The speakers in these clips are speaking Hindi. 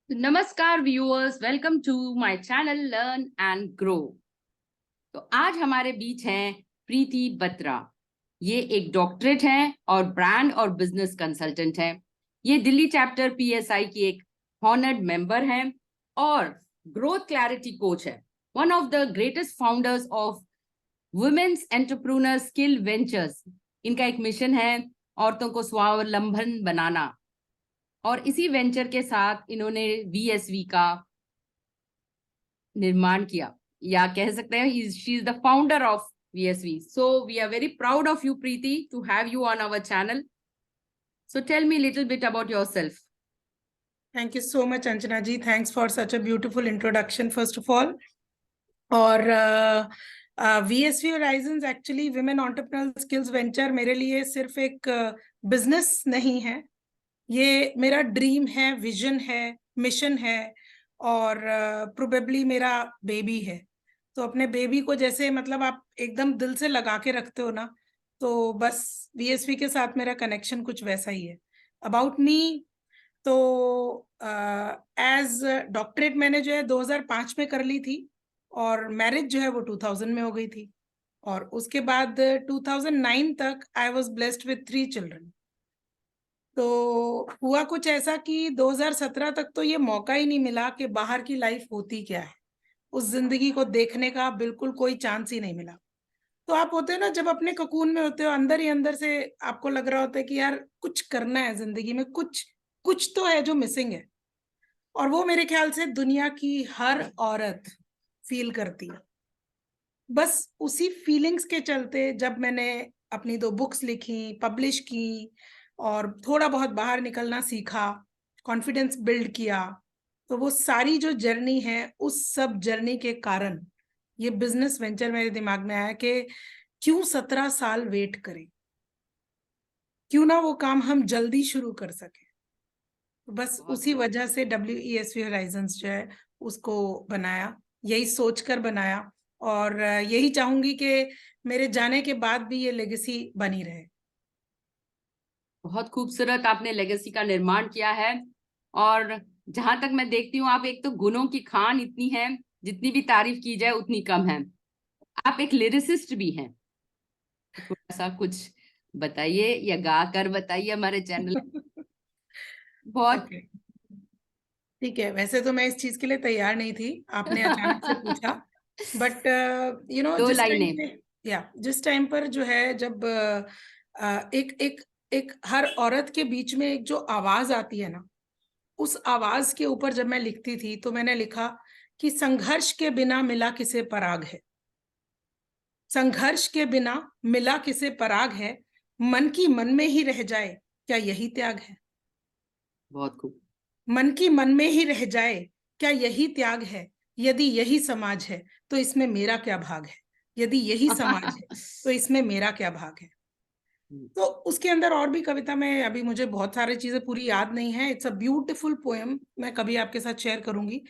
नमस्कार viewers, welcome to my channel learn and grow. तो आज हमारे बीच हैं प्रीति बत्रा। ये एक डॉक्टरेट हैं और ब्रांड और बिजनेस कंसल्टेंट हैं। ये दिल्ली चैप्टर पीएसआई की एक हॉनर्ड मेंबर हैं और ग्रोथ क्लैरिटी कोच है। One of the greatest founders of women's entrepreneur skill ventures. इनका एक मिशन है औरतों को स्वावलंबन बनाना, और इसी वेंचर के साथ इन्होंने वीएसवी का निर्माण किया, या कह सकते हैं she is the founder of VSV. So we are very proud of you Preeti to have you on our channel. So tell me little bit about yourself. Thank you so much, Anjana ji. Thanks for such a beautiful introduction, first of all. और VSV Horizons actually women entrepreneur skills venture मेरे लिए सिर्फ एक बिजनेस नहीं है, ये मेरा ड्रीम है, विजन है, मिशन है और प्रोबेबली मेरा बेबी है। तो अपने बेबी को जैसे मतलब आप एकदम दिल से लगा के रखते हो ना, तो बस VSV के साथ मेरा कनेक्शन कुछ वैसा ही है। अबाउट मी, तो एज डॉक्टरेट मैंने जो है 2005 में कर ली थी और मैरिज जो है वो 2000 में हो गई थी। और उसके बाद 2009 तक I was blessed with 3 children. तो हुआ कुछ ऐसा कि 2017 तक तो ये मौका ही नहीं मिला कि बाहर की लाइफ होती क्या है, उस जिंदगी को देखने का बिल्कुल कोई चांस ही नहीं मिला। तो आप होते हो ना, जब अपने ककून में होते हो, अंदर ही अंदर से आपको लग रहा होता है कि यार कुछ करना है जिंदगी में, कुछ कुछ तो है जो मिसिंग है। और वो मेरे ख्याल से दुनिया की हर औरत फील करती है। बस उसी फीलिंग्स के चलते जब मैंने अपनी 2 बुक्स लिखी, पब्लिश की और थोड़ा बहुत बाहर निकलना सीखा, कॉन्फिडेंस बिल्ड किया, तो वो सारी जो जर्नी है, उस सब जर्नी के कारण ये बिजनेस वेंचर मेरे दिमाग में आया कि क्यों 17 साल वेट करें, क्यों ना वो काम हम जल्दी शुरू कर सके। बस उसी वजह से WESV होराइजन्स जो है उसको बनाया, यही सोचकर बनाया और यही चाहूंगी कि मेरे जाने के बाद भी ये लेगेसी बनी रहे। बहुत खूबसूरत आपने लेगेसी का निर्माण किया है। और जहां तक मैं देखती हूँ, आप एक तो गुणों की खान इतनी है, जितनी भी तारीफ की जाए उतनी कम है। आप एक लिरिसिस्ट भी हैं। थोड़ा सा कुछ बताइए या गा कर बताइए हमारे चैनल। बहुत ओके, ठीक है। वैसे तो मैं इस चीज के लिए तैयार नहीं थी, आपने अचानक से पूछा। बट यू नो, दो जिस टाइम लाइनें। पे, या जिस टाइम पर जो है, जब एक एक एक हर औरत के बीच में एक जो आवाज आती है ना, उस आवाज के ऊपर जब मैं लिखती थी तो मैंने लिखा कि संघर्ष के बिना मिला किसे पराग है, संघर्ष के बिना मिला किसे पराग है, मन की मन में ही रह जाए क्या यही त्याग है। बहुत खूब। मन की मन में ही रह जाए क्या यही त्याग है, यदि यही समाज है तो इसमें मेरा क्या भाग है, यदि यही समाज है तो इसमें मेरा क्या भाग है। तो उसके अंदर और भी कविता में, अभी मुझे बहुत सारी चीजें पूरी याद नहीं है, इट्स अ ब्यूटीफुल पोएम, मैं कभी आपके साथ शेयर करूंगी।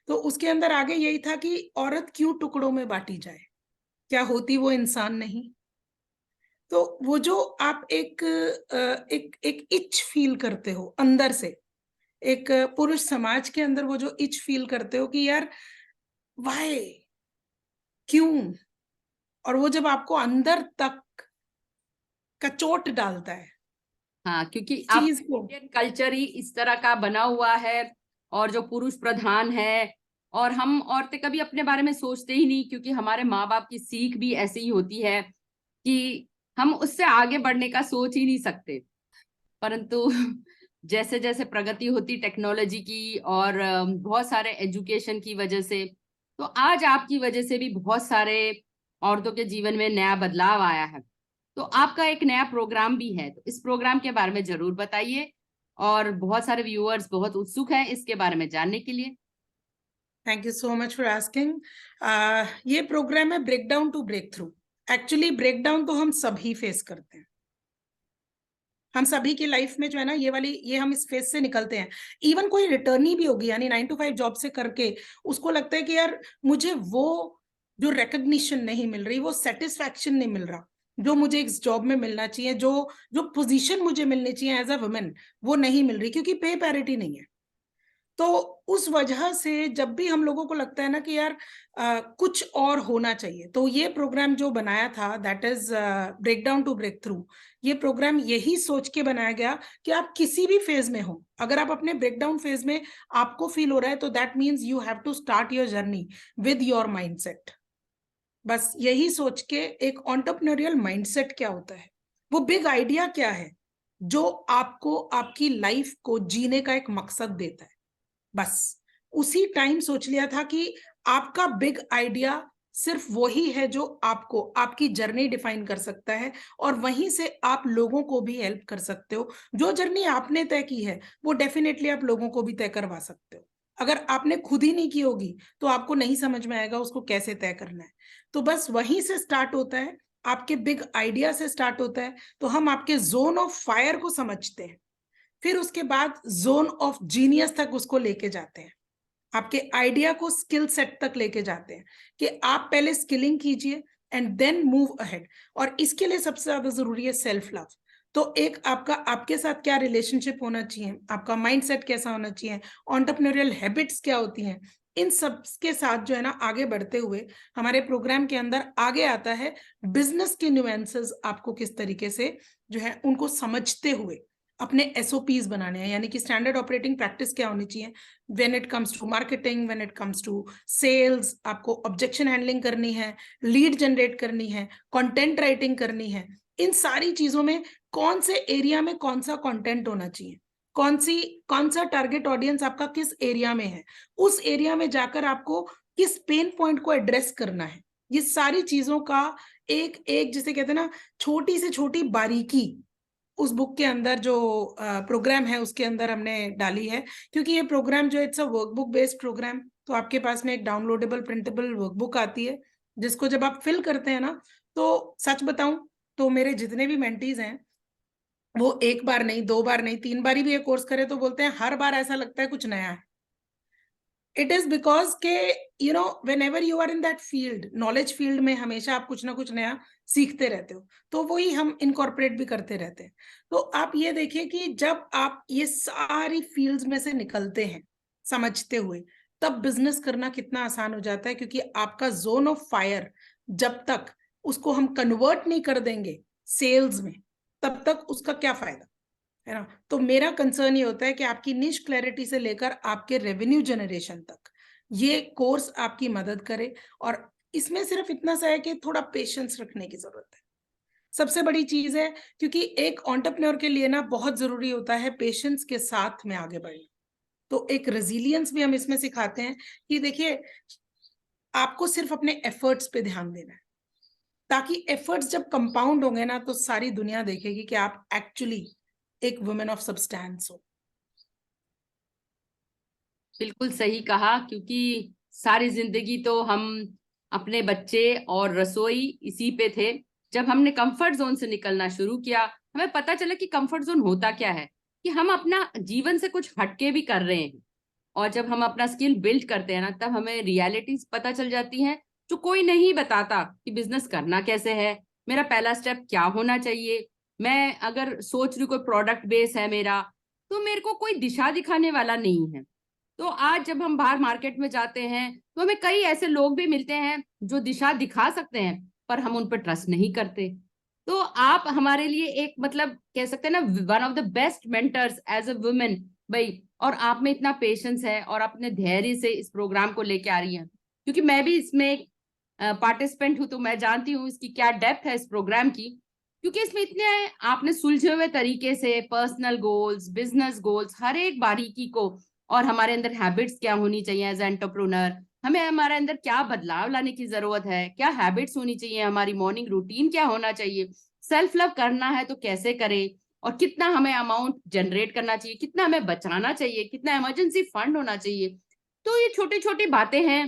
तो उसके अंदर आगे यही था कि औरत क्यों टुकड़ों में बांटी जाए, क्या होती वो इंसान नहीं। तो वो जो आप एक एक इच फील करते हो अंदर से, एक पुरुष समाज के अंदर वो जो इच फील करते हो कि यार वाई, क्यों, और वो जब आपको अंदर तक कचोट डालता है हाँ, क्योंकि इस आप चीज को। इंडियन कल्चर ही इस तरह का बना हुआ है, और जो पुरुष प्रधान है, और हम औरतें कभी अपने बारे में सोचते ही नहीं, क्योंकि हमारे माँ बाप की सीख भी ऐसी ही होती है कि हम उससे आगे बढ़ने का सोच ही नहीं सकते। परंतु जैसे जैसे प्रगति होती टेक्नोलॉजी की और बहुत सारे एजुकेशन की वजह से, तो आज आपकी वजह से भी बहुत सारे औरतों के जीवन में नया बदलाव आया है। तो आपका एक नया प्रोग्राम भी है, तो इस प्रोग्राम के बारे में जरूर बताइए। और बहुत सारे व्यूअर्स बहुत उत्सुक हैं इसके बारे में जानने के लिए। Thank you so much for asking. ये प्रोग्राम है break down to break through. Actually break down तो हम सभी फेस करते हैं, हम सभी की लाइफ में जो है ना, ये हम इस फेज से निकलते हैं। इवन कोई रिटर्नी भी होगी, यानी 9 to 5 जॉब से करके उसको लगता है कि यार मुझे वो जो रिकग्निशन नहीं मिल रही, वो सेटिस्फैक्शन नहीं मिल रहा जो मुझे इस जॉब में मिलना चाहिए, जो जो पोजीशन मुझे मिलनी चाहिए एज अ वुमेन, वो नहीं मिल रही क्योंकि पे पैरिटी नहीं है। तो उस वजह से जब भी हम लोगों को लगता है ना कि यार कुछ और होना चाहिए, तो ये प्रोग्राम जो बनाया था, that is break down to break through, ये प्रोग्राम यही सोच के बनाया गया कि आप किसी भी फेज में हो, अगर आप अपने ब्रेक डाउन फेज में आपको फील हो रहा है, तो that means you have to start your journey with your mindset. बस यही सोच के एक एंटरप्रेन्योरियल माइंडसेट क्या होता है, वो बिग आइडिया क्या है जो आपको आपकी लाइफ को जीने का एक मकसद देता है। बस उसी टाइम सोच लिया था कि आपका बिग आइडिया सिर्फ वही है जो आपको आपकी जर्नी डिफाइन कर सकता है, और वहीं से आप लोगों को भी हेल्प कर सकते हो। जो जर्नी आपने तय की है वो डेफिनेटली आप लोगों को भी तय करवा सकते हो। अगर आपने खुद ही नहीं की होगी तो आपको नहीं समझ में आएगा उसको कैसे तय करना है। तो बस वहीं से स्टार्ट होता है, आपके बिग आइडिया से स्टार्ट होता है। तो हम आपके जोन ऑफ फायर को समझते हैं, फिर उसके बाद जोन ऑफ जीनियस तक उसको लेके जाते हैं, आपके आइडिया को स्किल सेट तक लेके जाते हैं कि आप पहले स्किलिंग कीजिए एंड देन मूव अहेड। और इसके लिए सबसे ज्यादा जरूरी है सेल्फ लव। तो एक आपका आपके साथ क्या रिलेशनशिप होना चाहिए, आपका माइंडसेट कैसा होना चाहिए, एंटरप्रेन्योरियल हैबिट्स क्या होती हैं, इन सब के साथ जो है ना आगे बढ़ते हुए हमारे प्रोग्राम के अंदर आगे आता है बिजनेस के न्यूएंसेस आपको किस तरीके से जो है उनको समझते हुए अपने एसओपीज बनाने हैं, यानी कि स्टैंडर्ड ऑपरेटिंग प्रैक्टिस क्या होनी चाहिए when it comes to marketing, when it comes to sales, आपको ऑब्जेक्शन हैंडलिंग करनी है, लीड जनरेट करनी है, कंटेंट राइटिंग करनी है। इन सारी चीजों में कौन से एरिया में कौन सा कंटेंट होना चाहिए, कौन सा टारगेट ऑडियंस आपका किस एरिया में है, उस एरिया में जाकर आपको किस पेन पॉइंट को एड्रेस करना है, ये सारी चीजों का एक एक जिसे कहते हैं ना छोटी से छोटी बारीकी उस बुक के अंदर जो प्रोग्राम है उसके अंदर हमने डाली है। क्योंकि ये प्रोग्राम जो it's a workbook based programme, तो आपके पास में एक डाउनलोडेबल प्रिंटेबल वर्कबुक आती है, जिसको जब आप फिल करते हैं ना, तो सच बताऊं तो मेरे जितने भी मेंटीज हैं वो एक बार नहीं, दो बार नहीं, तीन बार भी ये कोर्स करे तो बोलते हैं हर बार ऐसा लगता है कुछ नया है। इट इज बिकॉज के you know whenever you are in that field, knowledge field में हमेशा आप कुछ ना कुछ नया सीखते रहते हो, तो वही हम इनकॉर्पोरेट भी करते रहते हैं। तो आप ये देखिए कि जब आप ये सारी फील्ड्स में से निकलते हैं समझते हुए, तब बिजनेस करना कितना आसान हो जाता है, क्योंकि आपका जोन ऑफ फायर जब तक उसको हम कन्वर्ट नहीं कर देंगे सेल्स में, तब तक उसका क्या फायदा है ना। तो मेरा कंसर्न ये होता है कि आपकी निश क्लैरिटी से लेकर आपके रेवेन्यू जनरेशन तक ये कोर्स आपकी मदद करे। और इसमें सिर्फ इतना सा है कि थोड़ा पेशेंस रखने की जरूरत है, सबसे बड़ी चीज है। क्योंकि एक एंटरप्रेन्योर के लिए ना बहुत जरूरी होता है पेशेंस के साथ में आगे बढ़ना। तो एक रेजिलियंस भी हम इसमें सिखाते हैं कि देखिए आपको सिर्फ अपने एफर्ट्स पे ध्यान देना है, ताकि एफर्ट्स जब कंपाउंड होंगे ना, तो सारी दुनिया देखेगी कि आप एक्चुअली एक वुमेन ऑफ सब्सटेंस हो। बिल्कुल सही कहा, क्योंकि सारी जिंदगी तो हम अपने बच्चे और रसोई इसी पे थे। जब हमने कंफर्ट जोन से निकलना शुरू किया, हमें पता चला कि कंफर्ट जोन होता क्या है, कि हम अपना जीवन से कुछ हटके भी कर रहे हैं। और जब हम अपना स्किल बिल्ड करते हैं ना, तब हमें रियलिटीज पता चल जाती हैं जो कोई नहीं बताता, कि बिजनेस करना कैसे है, मेरा पहला स्टेप क्या होना चाहिए। मैं अगर सोच रही हूँ कोई प्रोडक्ट बेस है मेरा, तो मेरे को कोई दिशा दिखाने वाला नहीं है। तो आज जब हम बाहर मार्केट में जाते हैं, तो हमें कई ऐसे लोग भी मिलते हैं जो दिशा दिखा सकते हैं, पर हम उन पर ट्रस्ट नहीं करते। तो आप हमारे लिए एक मतलब कह सकते हैं ना, one of the best mentors as a women भाई। और आप में इतना पेशेंस है और अपने धैर्य से इस प्रोग्राम को लेके आ रही हैं, क्योंकि मैं भी इसमें एक पार्टिसिपेंट हूं, तो मैं जानती हूँ इसकी क्या डेप्थ है इस प्रोग्राम की। क्योंकि इसमें इतने आपने सुलझे हुए तरीके से पर्सनल गोल्स, बिजनेस गोल्स, हर एक बारीकी को, और हमारे अंदर हैबिट्स क्या होनी चाहिए एज एंटरप्रेन्योर, हमें हमारे अंदर क्या बदलाव लाने की जरूरत है, क्या हैबिट्स होनी चाहिए, हमारी मॉर्निंग रूटीन क्या होना चाहिए, सेल्फ लव करना है तो कैसे करें, और कितना हमें अमाउंट जनरेट करना चाहिए, कितना हमें बचाना चाहिए, कितना इमरजेंसी फंड होना चाहिए। तो ये छोटी छोटी बातें हैं।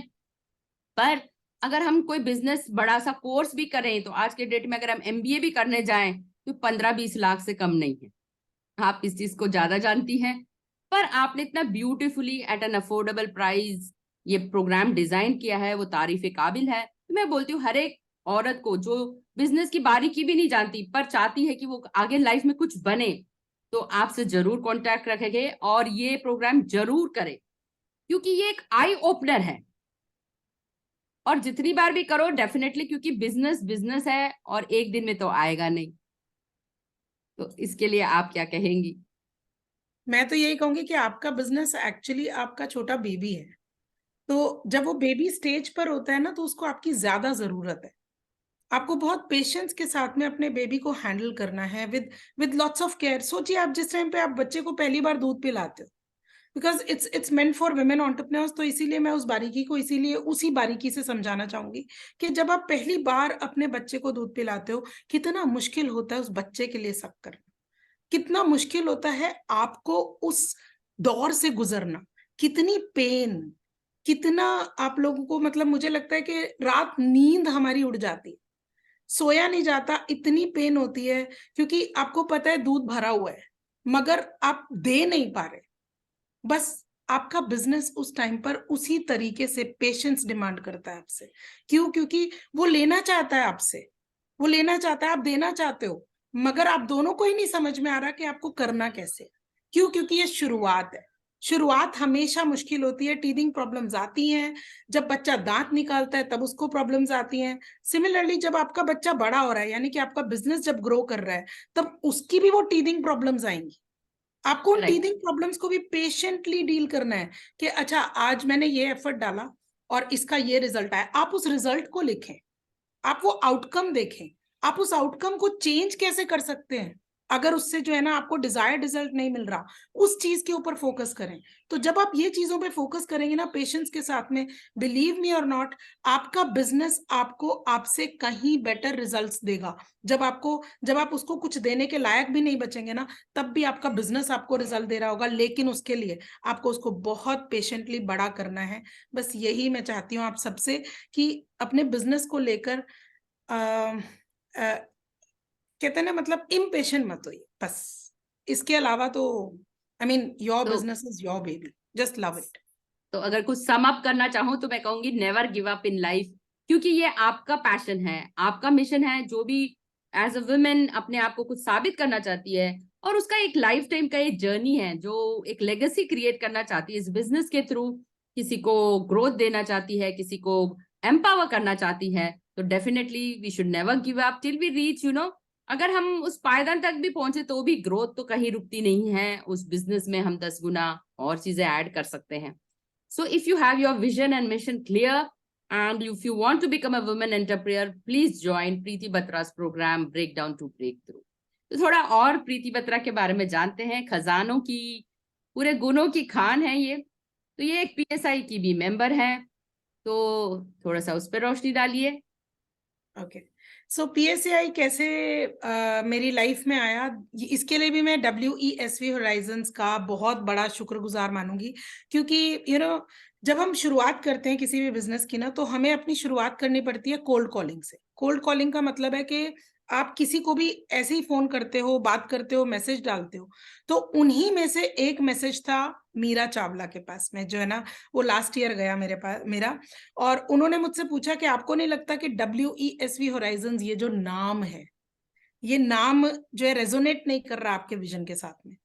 पर अगर हम कोई बिजनेस बड़ा सा कोर्स भी करें, तो आज के डेट में अगर हम एमबीए भी करने जाएं, तो 15-20 लाख से कम नहीं है। आप इस चीज को ज्यादा जानती हैं, पर आपने इतना beautifully at an affordable price ये प्रोग्राम डिजाइन किया है, वो तारीफ काबिल है। तो मैं बोलती हूँ हर एक औरत को जो बिजनेस की बारीकी भी नहीं जानती, पर चाहती है कि वो आगे लाइफ में कुछ बने, तो आपसे जरूर कांटेक्ट रखेंगे और ये प्रोग्राम जरूर करें। क्योंकि ये एक आई ओपनर है। और जितनी बार भी करो डेफिनेटली, क्योंकि बिजनेस बिजनेस है और एक दिन में तो आएगा नहीं। तो इसके लिए आप क्या कहेंगी? मैं तो यही कहूंगी कि आपका बिजनेस एक्चुअली आपका छोटा बेबी है। तो जब वो बेबी स्टेज पर होता है ना, तो उसको आपकी ज्यादा जरूरत है। आपको बहुत पेशेंस के साथ में अपने बेबी को हैंडल करना है, विद लॉट्स ऑफ केयर। सोचिए आप जिस टाइम पे आप बच्चे को पहली बार दूध पिलाते हो, because it's meant for women entrepreneurs, तो इसीलिए मैं उस बारीकी को इसीलिए उसी बारीकी से समझाना चाहूंगी कि जब आप पहली बार अपने बच्चे को दूध पिलाते हो, कितना मुश्किल होता है उस बच्चे के लिए सब करना। कितना मुश्किल होता है आपको उस दौर से गुजरना, कितनी पेन, कितना आप लोगों को, मतलब मुझे लगता है कि रात नींद हमारी उड़ जाती है, सोया नहीं जाता, इतनी पेन होती है। क्योंकि आपको पता है दूध भरा हुआ है, मगर आप दे नहीं पा रहे। बस आपका बिजनेस उस टाइम पर उसी तरीके से पेशेंस डिमांड करता है आपसे। क्यों? क्योंकि वो लेना चाहता है आपसे, वो लेना चाहता है, आप देना चाहते हो, मगर आप दोनों को ही नहीं समझ में आ रहा कि आपको करना कैसे। क्यों? क्योंकि ये शुरुआत है। शुरुआत हमेशा मुश्किल होती है, टीदिंग प्रॉब्लम्स आती हैं। जब बच्चा दांत निकालता है तब उसको प्रॉब्लम्स आती हैं। सिमिलरली जब आपका बच्चा बड़ा हो रहा है, यानी कि आपका बिजनेस जब ग्रो कर रहा है, तब उसकी भी वो टीदिंग प्रॉब्लम्स आएंगी। आपको उन राइट। टीदिंग प्रॉब्लम्स को भी पेशेंटली डील करना है कि अच्छा आज मैंने ये एफर्ट डाला और इसका ये रिजल्ट आया। आप उस रिजल्ट को लिखें, आप वो आउटकम देखें, आप उस आउटकम को चेंज कैसे कर सकते हैं। अगर उससे जो है ना आपको डिजायर्ड रिजल्ट नहीं मिल रहा, उस चीज के ऊपर फोकस करें। तो जब आप ये चीजों पे फोकस करेंगे ना पेशेंस के साथ में, बिलीव मी और नॉट, आपका बिजनेस आपको आपसे कहीं बेटर रिजल्ट्स देगा। जब आप उसको कुछ देने के लायक भी नहीं बचेंगे ना, तब भी आपका बिजनेस आपको रिजल्ट दे रहा होगा। लेकिन उसके लिए आपको उसको बहुत पेशेंटली बड़ा करना है। बस यही मैं चाहती हूँ आप सबसे, कि अपने बिजनेस को लेकर कहते हैं ना, मतलब इम्पेशेंट मत होइए बस। इसके अलावा तो आई मीन योर तो business is your baby, just love it. तो अगर कुछ सम अप करना चाहूँ तो मैं कहूंगी never give up in life, क्योंकि ये आपका पैशन है, आपका मिशन है। जो भी एज अ वुमेन अपने आप को कुछ साबित करना चाहती है, और उसका एक लाइफ टाइम का एक जर्नी है, जो एक लेगेसी क्रिएट करना चाहती है इस बिजनेस के थ्रू, किसी को ग्रोथ देना चाहती है, किसी को एम्पावर करना चाहती है, तो definitely we should never give up till we reach, अगर हम उस पायदान तक भी पहुंचे तो भी ग्रोथ तो कहीं रुकती नहीं है। उस बिजनेस में हम 10 गुना और चीजें ऐड कर सकते हैं। So if you have your vision and mission clear, and if you want to become a woman entrepreneur, please join Preeti Batra's program Breakdown to Breakthrough. तो थोड़ा और प्रीति बत्रा के बारे में जानते हैं। खजानों की, पूरे गुणों की खान है ये। तो ये एक पीएसआई की भी मेंबर है, तो थोड़ा सा उस पर रोशनी डालिए। ओके, सो पीएसएआई कैसे मेरी लाइफ में आया, इसके लिए भी मैं WESV होराइजन्स का बहुत बड़ा शुक्रगुजार मानूंगी। क्योंकि जब हम शुरुआत करते हैं किसी भी बिजनेस की ना, तो हमें अपनी शुरुआत करनी पड़ती है कोल्ड कॉलिंग से। कोल्ड कॉलिंग का मतलब है कि आप किसी को भी ऐसे ही फोन करते हो, बात करते हो, मैसेज डालते हो। तो उन्हीं में से एक मैसेज था मीरा चावला के पास में, जो है ना वो लास्ट ईयर गया मेरे पास मेरा। और उन्होंने मुझसे पूछा कि आपको नहीं लगता कि WESV होराइजन्स ये जो नाम है, ये नाम जो है रेजोनेट नहीं कर रहा आपके विजन के साथ में।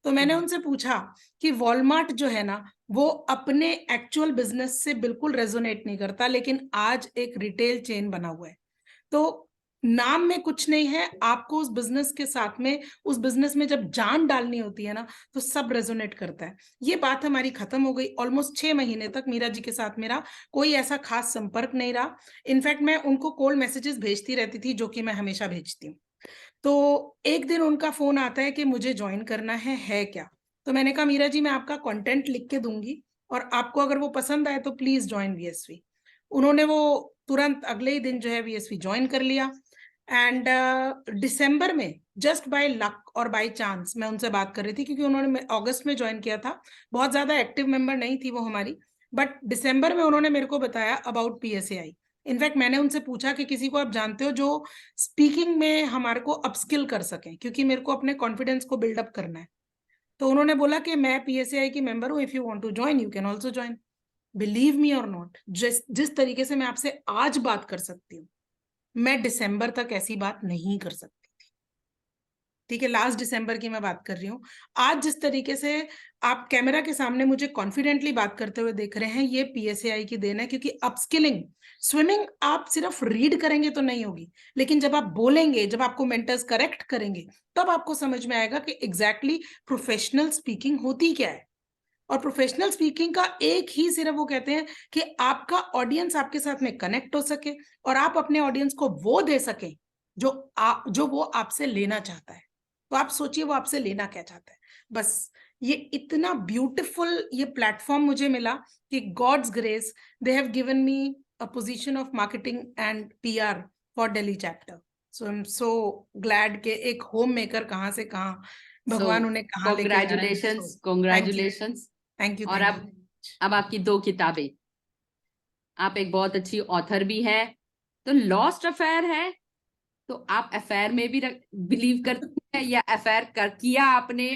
तो मैंने उनसे पूछा कि वॉलमार्ट जो है ना, वो अपने एक्चुअल बिजनेस से बिल्कुल रेजोनेट नहीं करता, लेकिन आज एक रिटेल चेन बना हुआ है। तो नाम में कुछ नहीं है, आपको उस बिजनेस के साथ में, उस बिजनेस में जब जान डालनी होती है ना, तो सब रेजोनेट करता है। ये बात हमारी खत्म हो गई। ऑलमोस्ट 6 महीने तक मीरा जी के साथ मेरा कोई ऐसा खास संपर्क नहीं रहा। इनफैक्ट मैं उनको कोल्ड मैसेजेस भेजती रहती थी, जो कि मैं हमेशा भेजती हूँ। तो एक दिन उनका फोन आता है कि मुझे ज्वाइन करना है क्या? तो मैंने कहा मीरा जी मैं आपका कंटेंट लिख के दूंगी, और आपको अगर वो पसंद आए तो प्लीज ज्वाइन VSV। उन्होंने वो तुरंत अगले ही दिन जो है VSV ज्वाइन कर लिया। एंड दिसंबर में जस्ट बाय लक और बाय चांस मैं उनसे बात कर रही थी, क्योंकि उन्होंने अगस्त में ज्वाइन किया था। बहुत ज्यादा एक्टिव मेंबर नहीं थी वो हमारी, बट दिसंबर में उन्होंने मेरे को बताया अबाउट PSAI। इनफैक्ट मैंने उनसे पूछा कि किसी को आप जानते हो जो स्पीकिंग में हमारे को अपस्किल कर सकें, क्योंकि मेरे को अपने कॉन्फिडेंस को बिल्डअप करना है। तो उन्होंने बोला कि मैं PSAI की मेंबर हूँ, if you want to join you can also join. Believe me और नॉट, जिस तरीके से मैं आपसे आज बात कर सकती हूँ, मैं दिसंबर तक ऐसी बात नहीं कर सकती थी। ठीक है, लास्ट दिसंबर की मैं बात कर रही हूँ। आज जिस तरीके से आप कैमरा के सामने मुझे कॉन्फिडेंटली बात करते हुए देख रहे हैं, ये PSAI की देन है, क्योंकि अपस्किलिंग, स्विमिंग आप सिर्फ रीड करेंगे तो नहीं होगी, लेकिन जब आप बोलेंगे, जब आपको मेंटर्स करेक्ट करेंगे, तब आपको समझ में आएगा कि एग्जैक्टली प्रोफेशनल स्पीकिंग होती क्या है। और प्रोफेशनल स्पीकिंग का एक ही सिर्फ वो कहते हैं कि आपका ऑडियंस आपके साथ में कनेक्ट हो सके और आप अपने ऑडियंस को वो दे सके जो वो आपसे लेना चाहता है। तो आप सोचिए वो आपसे लेना क्या चाहता है। बस ये इतना ब्यूटीफुल ये प्लेटफॉर्म मुझे मिला कि God's grace they have given me a position of marketing and PR for Delhi chapter. So I am so glad के एक होम मेकर कहाँ से कहाँ भगवान उन्हें कहाँ लेके जा रहे हैं। Congratulations, thank you, congratulations. Thank you, और थैंक यू। अब आपकी 2 किताबें, आप एक बहुत अच्छी ऑथर भी हैं। तो लॉस्ट अफेयर है, तो आप अफेयर में भी बिलीव करते हैं या अफेयर किया आपने?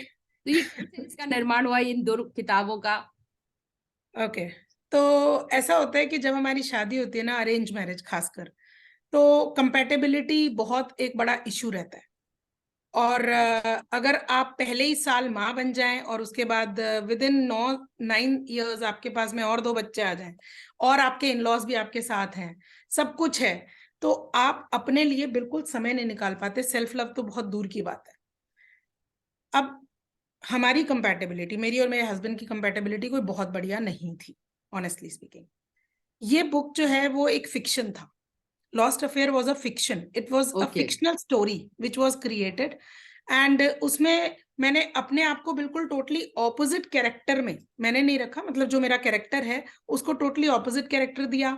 तो ये कैसे इसका निर्माण हुआ इन 2 किताबों का? ओके, तो ऐसा होता है कि जब हमारी शादी होती है ना, अरेंज मैरिज खासकर, तो कंपैटिबिलिटी बहुत एक बड़ा इशू रहता है। और अगर आप पहले ही साल माँ बन जाएं और उसके बाद विद इन 9 ईयर्स आपके पास में और 2 बच्चे आ जाएं और आपके इन-लॉज भी आपके साथ हैं, सब कुछ है, तो आप अपने लिए बिल्कुल समय नहीं निकाल पाते। सेल्फ लव तो बहुत दूर की बात है। अब हमारी कंपैटिबिलिटी, मेरी और मेरे हस्बैंड की कंपैटिबिलिटी कोई बहुत बढ़िया नहीं थी, ऑनेस्टली स्पीकिंग। ये बुक जो है वो एक फिक्शन था। Lost affair was a fiction, it was a okay, fictional story which was created, and उसमें मैंने अपने आप को बिल्कुल टोटली ऑपोजिट कैरेक्टर में मैंने नहीं रखा। मतलब जो मेरा कैरेक्टर है उसको टोटली ऑपोजिट कैरेक्टर दिया,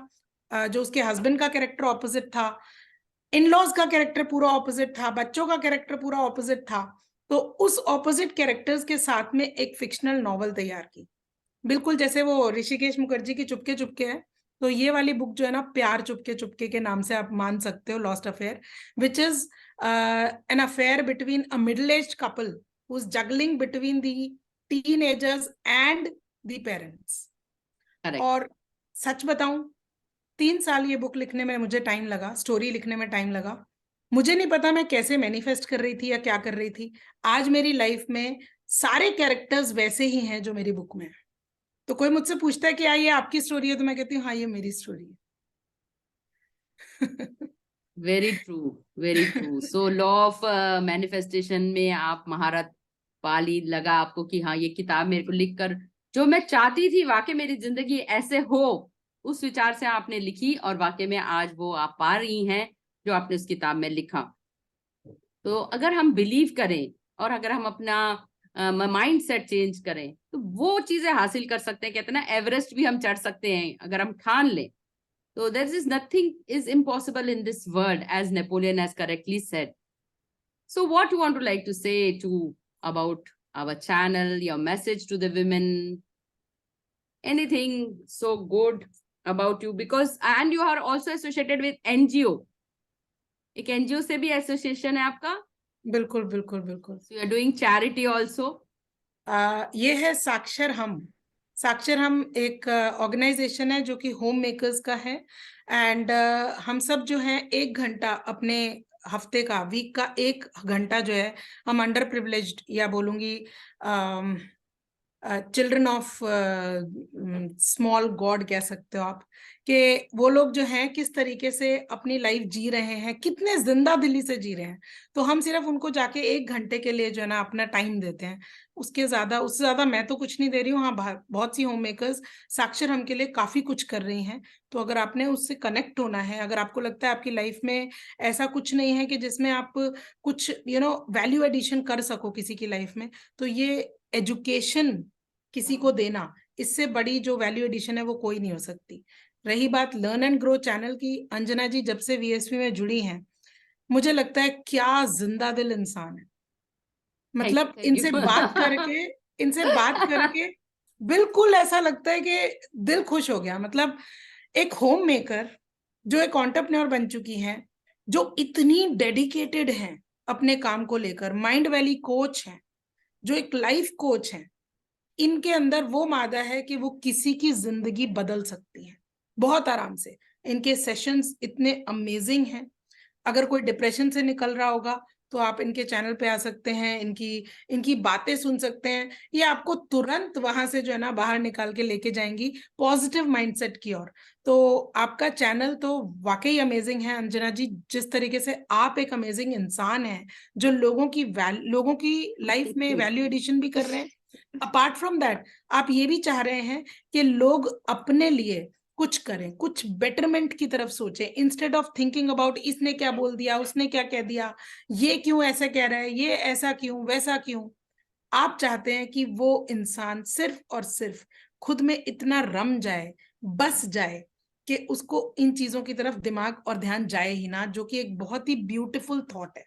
जो उसके हस्बैंड का कैरेक्टर ऑपोजिट था, इन लॉज का कैरेक्टर पूरा ऑपोजिट था, बच्चों का कैरेक्टर पूरा ऑपोजिट था। तो उस ऑपोजिट कैरेक्टर्स के साथ में एक फिक्शनल नॉवल तैयार की, बिल्कुल जैसे वो ऋषिकेश मुखर्जी की चुपके चुपके है। तो ये वाली बुक जो है ना, प्यार चुपके चुपके के नाम से आप मान सकते हो, lost affair, which is an affair between a middle aged couple who is juggling between the teenagers and the parents. Correct. और सच बताऊं, 3 साल ये बुक लिखने में मुझे टाइम लगा, स्टोरी लिखने में टाइम लगा। मुझे नहीं पता मैं कैसे मैनिफेस्ट कर रही थी या क्या कर रही थी। आज मेरी लाइफ में सारे कैरेक्टर्स वैसे ही हैं जो मेरी बुक में है। तो कोई मुझसे पूछता है कि ये आपकी स्टोरी है, तो मैं कहती हूँ हाँ, ये मेरी स्टोरी है। Very true, very true. So law of manifestation में आप महारत पाली लगा आपको कि हाँ, ये किताब मेरे को लिखकर जो मैं चाहती थी वाकई मेरी जिंदगी ऐसे हो, उस विचार से आपने लिखी और वाकई में आज वो आप पा रही हैं जो आपने उस किताब में लिखा। तो अगर हम बिलीव करें और अगर हम अपना माइंड सेट चेंज करें तो वो चीजें हासिल कर सकते हैं। कहते हैं ना, एवरेस्ट भी हम चढ़ सकते हैं अगर हम ठान लें। So there is nothing is impossible in this world, as Napoleon has correctly said. So what you want to like to say to about our channel, your message to the women, anything so good about you? Because and you are also associated with NGO. एक NGO से भी एसोसिएशन है आपका? बिल्कुल बिल्कुल बिल्कुल। So you are doing charity also. ये है साक्षर हम। साक्षर हम एक ऑर्गेनाइजेशन है जो कि होम मेकर्स का है, एंड हम सब जो है 1 घंटा अपने हफ्ते का, वीक का 1 घंटा जो है, हम अंडर प्रिविलेज्ड या बोलूंगी चिल्ड्रन ऑफ स्मॉल गॉड कह सकते हो आप, कि वो लोग जो हैं किस तरीके से अपनी लाइफ जी रहे हैं, कितने जिंदा दिली से जी रहे हैं। तो हम सिर्फ उनको जाके 1 घंटे के लिए जो है ना अपना टाइम देते हैं। उससे ज्यादा मैं तो कुछ नहीं दे रही हूँ। हाँ, बहुत सी होम मेकर्स साक्षर हम के लिए काफी कुछ कर रही हैं। तो अगर आपने उससे कनेक्ट होना है, अगर आपको लगता है आपकी लाइफ में ऐसा कुछ नहीं है कि जिसमें आप कुछ वैल्यू एडिशन कर सको किसी की लाइफ में, तो ये एजुकेशन किसी को देना, इससे बड़ी जो वैल्यू एडिशन है वो कोई नहीं हो सकती। रही बात लर्न एंड ग्रो चैनल की, अंजना जी जब से VSP में जुड़ी हैं, मुझे लगता है क्या जिंदा दिल इंसान है। मतलब Thank you. इनसे बात करके बिल्कुल ऐसा लगता है कि दिल खुश हो गया। मतलब एक होम मेकर जो एक एंटरप्रेन्योर बन चुकी हैं, जो इतनी डेडिकेटेड हैं अपने काम को लेकर, माइंड वैली कोच हैं, जो एक लाइफ कोच हैं, इनके अंदर वो मादा है कि वो किसी की जिंदगी बदल सकती है बहुत आराम से। इनके सेशंस इतने अमेजिंग हैं। अगर कोई डिप्रेशन से निकल रहा होगा तो आप इनके चैनल पे आ सकते हैं, इनकी बातें सुन सकते हैं। ये आपको तुरंत वहां से जो है ना बाहर निकाल के लेके जाएंगी पॉजिटिव माइंडसेट की ओर। तो आपका चैनल तो वाकई अमेजिंग है अंजना जी, जिस तरीके से आप एक अमेजिंग इंसान हैं जो लोगों की लाइफ में वैल्यू एडिशन भी कर रहे हैं। अपार्ट फ्रॉम दैट आप ये भी चाह रहे हैं कि लोग अपने लिए कुछ करें, कुछ बेटरमेंट की तरफ सोचें, इंस्टेड ऑफ थिंकिंग अबाउट इसने क्या बोल दिया, उसने क्या कह दिया, ये क्यों ऐसे कह रहा है, ये ऐसा क्यों, वैसा क्यों। आप चाहते हैं कि वो इंसान सिर्फ और सिर्फ खुद में इतना रम जाए, बस जाए कि उसको इन चीजों की तरफ दिमाग और ध्यान जाए ही ना, जो कि एक बहुत ही ब्यूटीफुल थॉट है।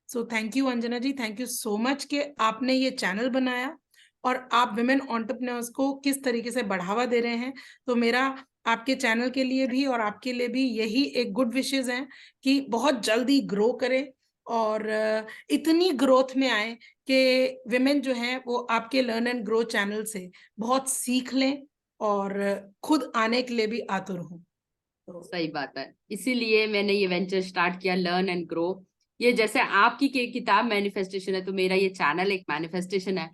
So thank you Anjana ji, thank you so much कि आपने ये चैनल बनाया और आप विमेन एंटरप्रेन्योर्स को किस तरीके से बढ़ावा दे रहे हैं। तो मेरा आपके चैनल के लिए भी और आपके लिए भी यही एक गुड विशेस हैं कि बहुत जल्दी ग्रो करें और इतनी ग्रोथ में आए कि विमेन जो है वो आपके लर्न एंड ग्रो चैनल से बहुत सीख लें और खुद आने के लिए भी आतुर हों। तो सही बात है, इसीलिए मैंने ये वेंचर स्टार्ट किया, लर्न एंड ग्रो। ये जैसे आपकी किताब मैनिफेस्टेशन है, तो मेरा ये चैनल एक मैनिफेस्टेशन है।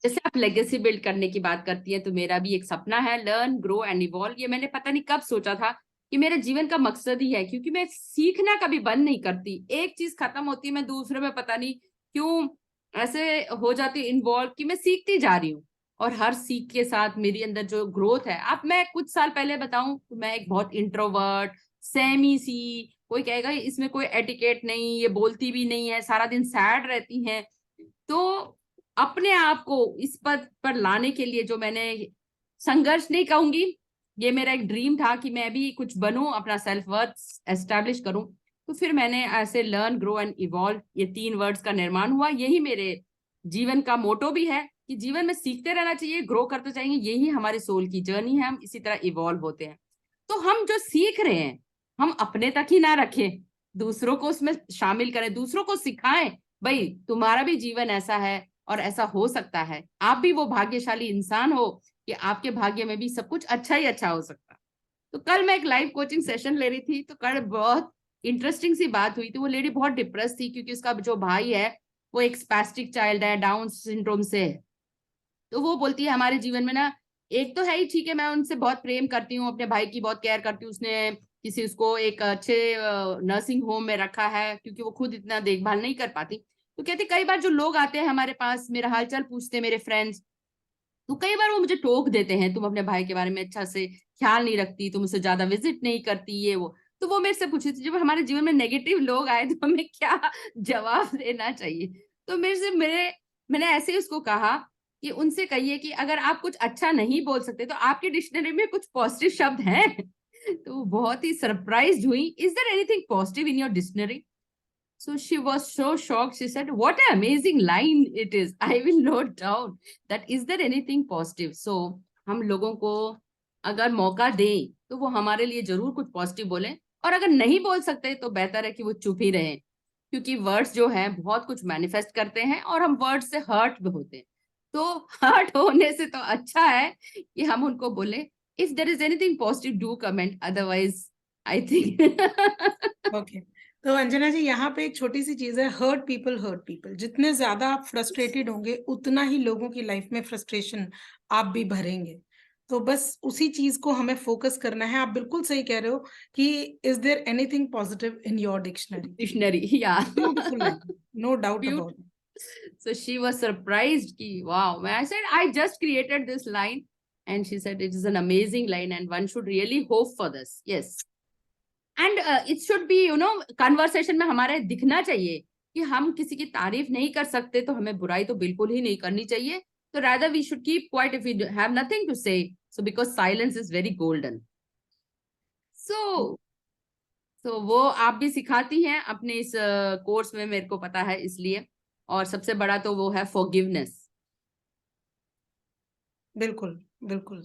जैसे आप लेगेसी बिल्ड करने की बात करती है, तो मेरा भी एक सपना है, लर्न ग्रो एंड इवॉल्व। ये मैंने पता नहीं कब सोचा था कि मेरे जीवन का मकसद ही है, क्योंकि मैं सीखना कभी बंद नहीं करती। एक चीज खत्म होती है, मैं दूसरे में पता नहीं क्यों ऐसे हो जाती इन्वॉल्व कि मैं सीखती जा रही हूँ। और हर सीख के साथ मेरी अंदर जो ग्रोथ है, अब मैं कुछ साल पहले बताऊं तो मैं एक बहुत इंट्रोवर्ट सेमी सी, कोई कहेगा इसमें कोई एटिकेट नहीं, ये बोलती भी नहीं है, सारा दिन सैड रहती है। तो अपने आप को इस पद पर लाने के लिए जो मैंने संघर्ष नहीं कहूंगी, ये मेरा एक ड्रीम था कि मैं भी कुछ बनूं, अपना सेल्फ वर्थ एस्टैब्लिश करूं। तो फिर मैंने ऐसे लर्न ग्रो एंड इवॉल्व, ये 3 वर्ड्स का निर्माण हुआ। यही मेरे जीवन का मोटो भी है कि जीवन में सीखते रहना चाहिए, ग्रो करते जाएंगे, यही हमारे सोल की जर्नी है, हम इसी तरह इवॉल्व होते हैं। तो हम जो सीख रहे हैं, हम अपने तक ही ना रखें, दूसरों को उसमें शामिल करें, दूसरों को सिखाएं, भाई तुम्हारा भी जीवन ऐसा है और ऐसा हो सकता है, आप भी वो भाग्यशाली इंसान हो कि आपके भाग्य में भी सब कुछ अच्छा ही अच्छा हो सकता है। तो कल मैं एक लाइव कोचिंग सेशन ले रही थी, तो कल बहुत इंटरेस्टिंग सी बात हुई थी। वो लेडी बहुत डिप्रेस थी क्योंकि उसका जो भाई है वो एक स्पैस्टिक चाइल्ड है, डाउन सिंड्रोम से है। तो वो बोलती है हमारे जीवन में ना, एक तो है ही ठीक है, मैं उनसे बहुत प्रेम करती हूँ, अपने भाई की बहुत केयर करती हूँ, उसने किसी उसको एक अच्छे नर्सिंग होम में रखा है क्योंकि वो खुद इतना देखभाल नहीं कर पाती। तो कहती कई बार जो लोग आते हैं हमारे पास, मेरा हालचाल पूछते हैं, मेरे फ्रेंड्स, तो कई बार वो मुझे टोक देते हैं, तुम अपने भाई के बारे में अच्छा से ख्याल नहीं रखती, तुम उसे ज्यादा विजिट नहीं करती, ये वो। तो वो मेरे से पूछी थी जब हमारे जीवन में नेगेटिव लोग आए तो हमें क्या जवाब देना चाहिए। तो मैंने ऐसे ही उसको कहा कि उनसे कहिए कि अगर आप कुछ अच्छा नहीं बोल सकते तो आपकी डिक्शनरी में कुछ पॉजिटिव शब्द हैं। तो वो बहुत ही सरप्राइज हुई, is there anything positive in your dictionary? So she was so shocked. She said, "What an amazing line it is. I will note down that. Is there anything positive?" So हम लोगों को अगर मौका दें तो वो हमारे लिए जरूर कुछ पॉजिटिव बोलें, और अगर नहीं बोल सकते तो बेहतर है कि वो चुप ही रहें, क्योंकि वर्ड्स जो है बहुत कुछ मैनिफेस्ट करते हैं और हम वर्ड्स से हर्ट भी होते हैं। तो हर्ट होने से तो अच्छा है कि हम उनको बोले, if there is anything positive do comment, otherwise I think okay तो अंजना जी यहाँ पे एक छोटी सी चीज है, हर्ट पीपल। जितने ज्यादा आप फ्रस्ट्रेटेड होंगे उतना ही लोगों की लाइफ में फ्रस्ट्रेशन आप भी भरेंगे। तो बस उसी चीज को हमें फोकस करना है। आप बिल्कुल सही कह रहे हो कि is there anything positive in your dictionary. Dictionary, या beautiful line, no doubt about it. So she was surprised ki wow. I said I just created this line, and she said it is an amazing line and one should really hope for this. Yes. And it should be, conversation में हमारे दिखना चाहिए कि हम किसी की तारीफ नहीं कर सकते तो हमें बुराई तो बिल्कुल ही नहीं करनी चाहिए। तो rather we should keep quiet if we have nothing to say. So because silence is very golden. So वो आप भी सिखाती हैं अपने इस कोर्स में, मेरे को पता है इसलिए। और सबसे बड़ा तो वो है फॉरगिवनेस। बिल्कुल बिल्कुल।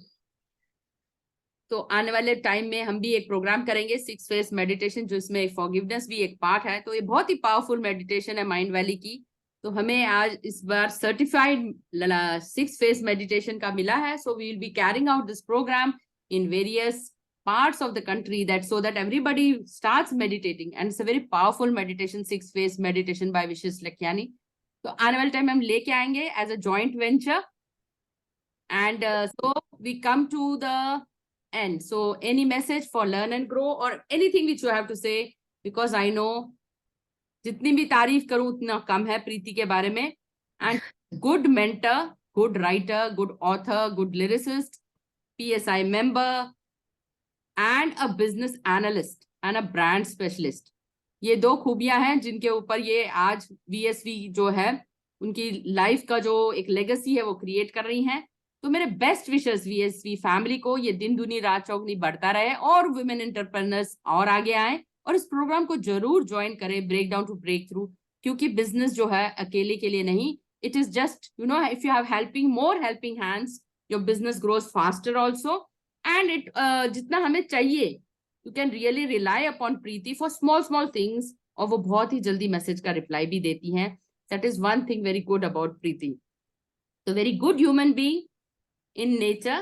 तो आने वाले टाइम में हम भी एक प्रोग्राम करेंगे 6 फेज मेडिटेशन, जो इसमें फॉरगिवनेस भी एक पार्ट है। तो ये बहुत ही पावरफुल मेडिटेशन है माइंड वैली की। तो हमें आज इस बार सर्टिफाइड 6 फेज मेडिटेशन का मिला है। So we will be carrying out this programme in various parts of the country, that so that everybody starts meditating, and it's a very powerful meditation, 6-phase meditation by Vishesh Lakhiani. तो आने वाले टाइम में हम लेके आएंगे as a joint venture. And so we come to the end. So any message for Learn and Grow, or anything which you have to say, because I know जितनी भी तारीफ करूं उतना कम है प्रीति के बारे में. And good mentor, good writer, good author, good lyricist, PSI member, and a business analyst and a brand specialist. ये 2 खूबियां हैं जिनके ऊपर ये आज VSV जो है उनकी लाइफ का जो एक लेगेसी है वो क्रिएट कर रही हैं. तो मेरे बेस्ट विशेस VSV फैमिली को ये दिन दुनी रात चौगनी बढ़ता रहे और वुमेन एंटरप्रेन्योर्स और आगे आए और इस प्रोग्राम को जरूर ज्वाइन करें, break down to break through. क्योंकि बिजनेस जो है अकेले के लिए नहीं, it is just if you have helping more helping hands, your business grows faster also. And it जितना हमें चाहिए, you can really rely upon Preeti for small things, और वो बहुत ही जल्दी मैसेज का रिप्लाई भी देती हैं. That is one thing very good about Preeti. तो very good human being in nature.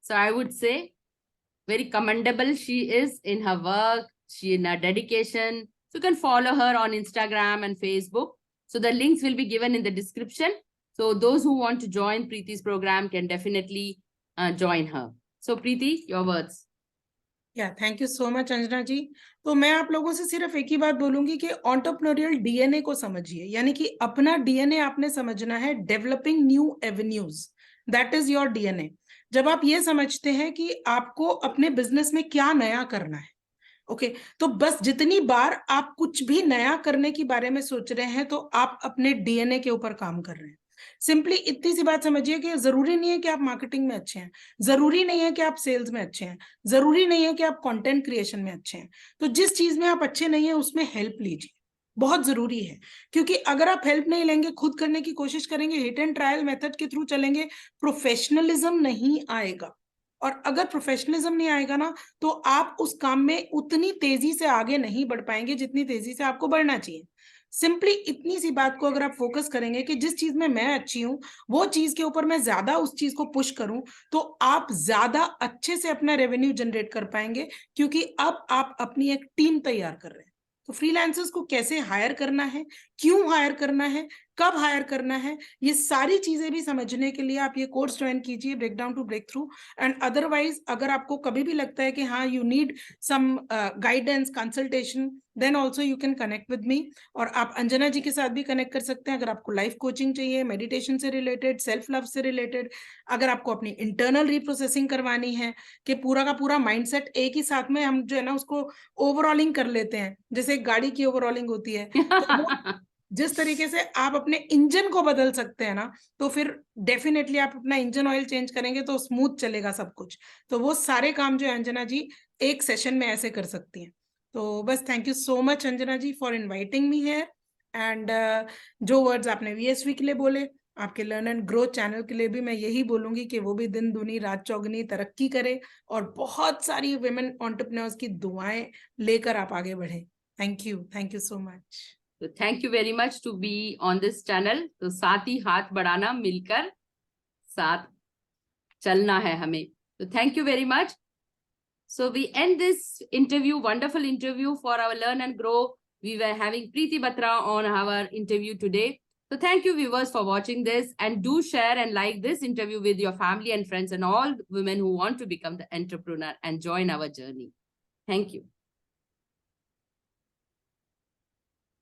So I would say very commendable she is in her work, she in her dedication. So you can follow her on Instagram and Facebook. So the links will be given in the description. So those who want to join Preeti's program can definitely join her. So Preeti, your words. Yeah, thank you so much Anjana ji. तो मैं आप लोगों से सिर्फ एक ही बात बोलूंगी कि एंटरप्रेन्योरियल डीएनए को समझिए, यानी कि अपना डीएनए आपने समझना है. Developing new avenues, that is your DNA. जब आप ये समझते हैं कि आपको अपने बिजनेस में क्या नया करना है, ओके, तो बस जितनी बार आप कुछ भी नया करने के बारे में सोच रहे हैं तो आप अपने डीएनए के ऊपर काम कर रहे हैं. सिंपली इतनी सी बात समझिए कि जरूरी नहीं है कि आप मार्केटिंग में अच्छे हैं, जरूरी नहीं है कि आप सेल्स में अच्छे हैं, जरूरी नहीं है कि आप कंटेंट क्रिएशन में अच्छे हैं. तो जिस चीज में आप अच्छे नहीं है उसमें हेल्प लीजिए, बहुत जरूरी है. क्योंकि अगर आप हेल्प नहीं लेंगे, खुद करने की कोशिश करेंगे, हिट एंड ट्रायल मेथड के थ्रू चलेंगे, प्रोफेशनलिज्म नहीं आएगा. और अगर प्रोफेशनलिज्म नहीं आएगा ना, तो आप उस काम में उतनी तेजी से आगे नहीं बढ़ पाएंगे जितनी तेजी से आपको बढ़ना चाहिए. सिंपली इतनी सी बात को अगर आप फोकस करेंगे कि जिस चीज में मैं अच्छी हूं वो चीज के ऊपर मैं ज्यादा उस चीज को पुश करूं, तो आप ज्यादा अच्छे से अपना रेवेन्यू जनरेट कर पाएंगे. क्योंकि अब आप अपनी एक टीम तैयार कर रहे हैं. तो फ्रीलांसर्स को कैसे हायर करना है, क्यों हायर करना है, कब हायर करना है, ये सारी चीजें भी समझने के लिए आप ये कोर्स ज्वाइन कीजिए, break down to break through. And otherwise अगर आपको कभी भी लगता है कि हाँ you need some guidance, consultation, then also you can connect with me. और आप अंजना जी के साथ भी कनेक्ट कर सकते हैं अगर आपको लाइफ कोचिंग चाहिए, मेडिटेशन से रिलेटेड, सेल्फ लव से रिलेटेड. अगर आपको अपनी इंटरनल रिप्रोसेसिंग करवानी है कि पूरा का पूरा माइंडसेट एक ही साथ में हम जो है ना उसको ओवरऑलिंग कर लेते हैं, जैसे गाड़ी की ओवरऑलिंग होती है, तो जिस तरीके से आप अपने इंजन को बदल सकते हैं ना, तो फिर डेफिनेटली आप अपना इंजन ऑयल चेंज करेंगे तो स्मूथ चलेगा सब कुछ. तो वो सारे काम जो है अंजना जी एक सेशन में ऐसे कर सकती हैं. तो बस thank you so much Anjana ji for inviting me here. And जो वर्ड्स आपने VSV के लिए बोले, आपके लर्न एंड ग्रो चैनल के लिए भी मैं यही बोलूंगी कि वो भी दिन दुनी रात चौगनी तरक्की करे और बहुत सारी वुमेन एंटरप्रेन्योर्स की दुआएं लेकर आप आगे बढ़े. Thank you so much. तो thank you very much to be on this channel. तो साथ ही हाथ बढ़ाना, मिलकर साथ चलना है हमें. तो thank you very much. So we end this interview, wonderful interview for our Learn and Grow. We were having Preeti Batra on our interview today. So thank you viewers for watching this, and do share and like this interview with your family and friends and all women who want to become the entrepreneur and join our journey. Thank you.